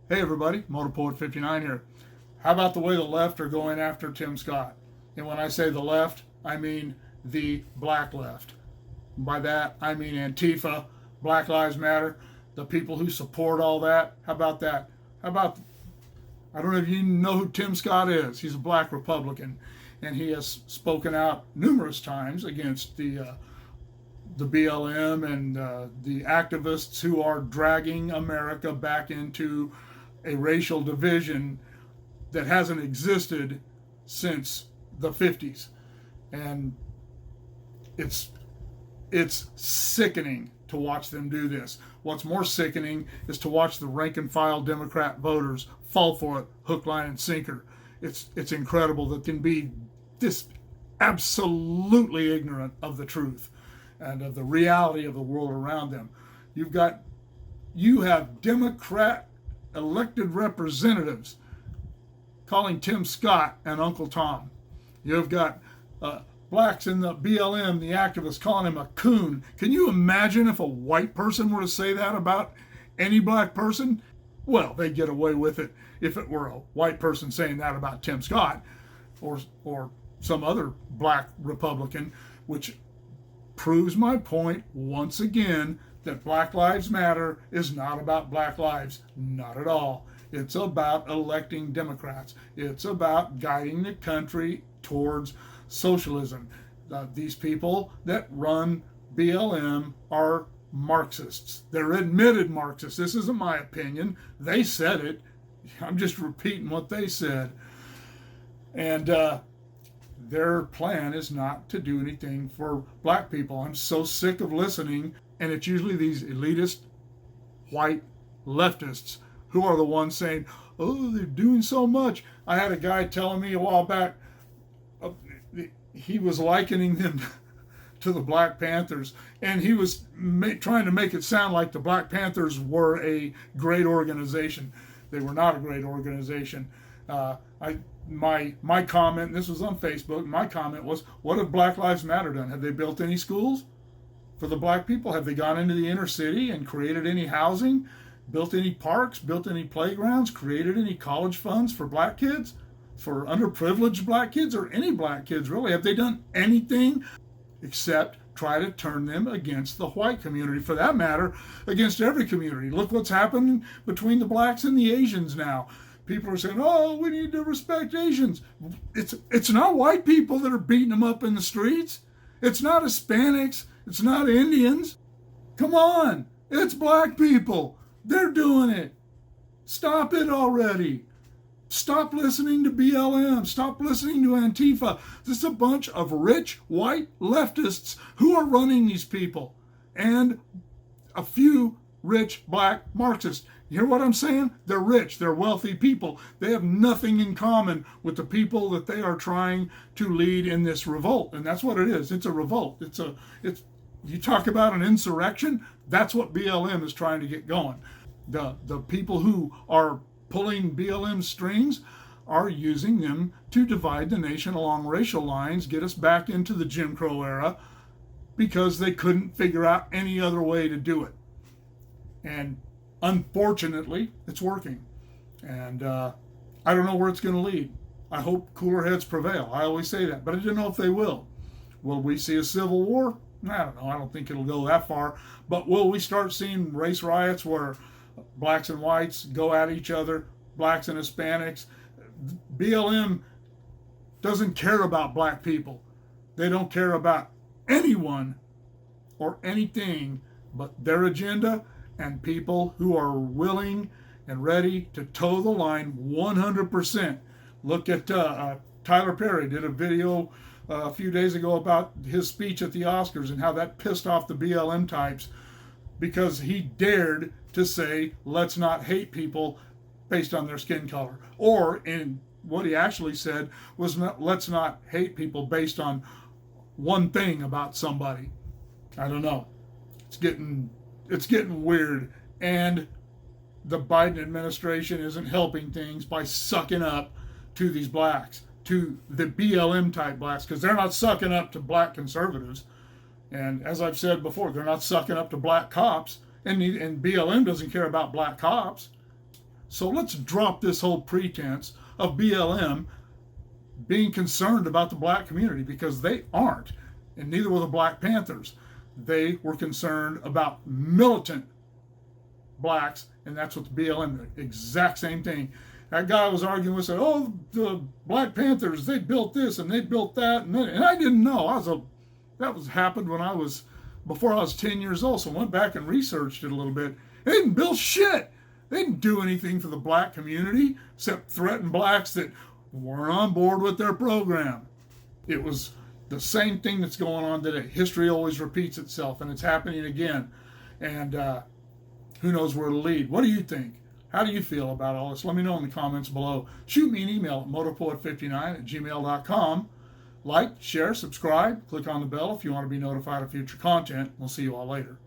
Hey everybody, MotorPoet59 here. How about the way the left are going after Tim Scott? And when I say the left, I mean the black left. By that, I mean Antifa, Black Lives Matter, the people who support all that. How about that? How about, I don't know if you know who Tim Scott is. He's a black Republican, and he has spoken out numerous times against the BLM and the activists who are dragging America back into a racial division that hasn't existed since the 50s. And it's sickening to watch them do this. What's more sickening is to watch the rank and file Democrat voters fall for it hook, line, and sinker. It's incredible that can be this absolutely ignorant of the truth and of the reality of the world around them. You have Democrat elected representatives calling Tim Scott and Uncle Tom. You've got blacks in the BLM, the activists, calling him a coon. Can you imagine if a white person were to say that about any black person? Well, they'd get away with it if it were a white person saying that about Tim Scott or some other black Republican, which proves my point once again that Black Lives Matter is not about black lives. Not at all. It's about electing Democrats. It's about guiding the country towards socialism. These people that run BLM are Marxists. They're admitted Marxists. This isn't my opinion. They said it. I'm just repeating what they said. And their plan is not to do anything for black people. I'm so sick of listening, and it's usually these elitist white leftists who are the ones saying, oh, they're doing so much. I had a guy telling me a while back, he was likening them to the Black Panthers, and he was trying to make it sound like the Black Panthers were a great organization. They were not a great organization. My comment, and this was on Facebook, my comment was, what have Black Lives Matter done? Have they built any schools for the black people? Have they gone into the inner city and created any housing, built any parks, built any playgrounds, created any college funds for black kids, for underprivileged black kids, or any black kids really? Have they done anything except try to turn them against the white community, for that matter, against every community? Look what's happening between the blacks and the Asians now. People are saying, oh, we need to respect Asians. It's not white people that are beating them up in the streets. It's not Hispanics. It's not Indians. Come on. It's black people. They're doing it. Stop it already. Stop listening to BLM. Stop listening to Antifa. This is a bunch of rich white leftists who are running these people. And a few rich black Marxists. You hear what I'm saying? They're rich. They're wealthy people. They have nothing in common with the people that they are trying to lead in this revolt. And that's what it is. It's a revolt. You talk about an insurrection, that's what BLM is trying to get going. The people who are pulling BLM strings are using them to divide the nation along racial lines, get us back into the Jim Crow era, because they couldn't figure out any other way to do it. And unfortunately, it's working. And I don't know where it's going to lead. I hope cooler heads prevail. I always say that, but I don't know if they will. Will we see a civil war? I don't know. I don't think it'll go that far. But will we start seeing race riots where blacks and whites go at each other, blacks and Hispanics? BLM doesn't care about black people. They don't care about anyone or anything but their agenda and people who are willing and ready to toe the line 100%. Look at Tyler Perry did a video a few days ago about his speech at the Oscars and how that pissed off the BLM types because he dared to say, let's not hate people based on their skin color. Or in what he actually said was, let's not hate people based on one thing about somebody. I don't know. It's getting weird, and the Biden administration isn't helping things by sucking up to these blacks, to the BLM type blacks, because they're not sucking up to black conservatives. And as I've said before, they're not sucking up to black cops, and BLM doesn't care about black cops. So let's drop this whole pretense of BLM being concerned about the black community, because they aren't, and neither were the Black Panthers. They were concerned about militant blacks, and that's what the BLM, the exact same thing. That guy was arguing with, said, "Oh, the Black Panthers, they built this and they built that," and I didn't know. That happened when before I was 10 years old. So I went back and researched it a little bit. They didn't build shit. They didn't do anything for the black community except threaten blacks that weren't on board with their program. It was the same thing that's going on today. History always repeats itself, and it's happening again. And who knows where it'll lead. What do you think? How do you feel about all this? Let me know in the comments below. Shoot me an email at motorpoet59@gmail.com. Like, share, subscribe, click on the bell if you want to be notified of future content. We'll see you all later.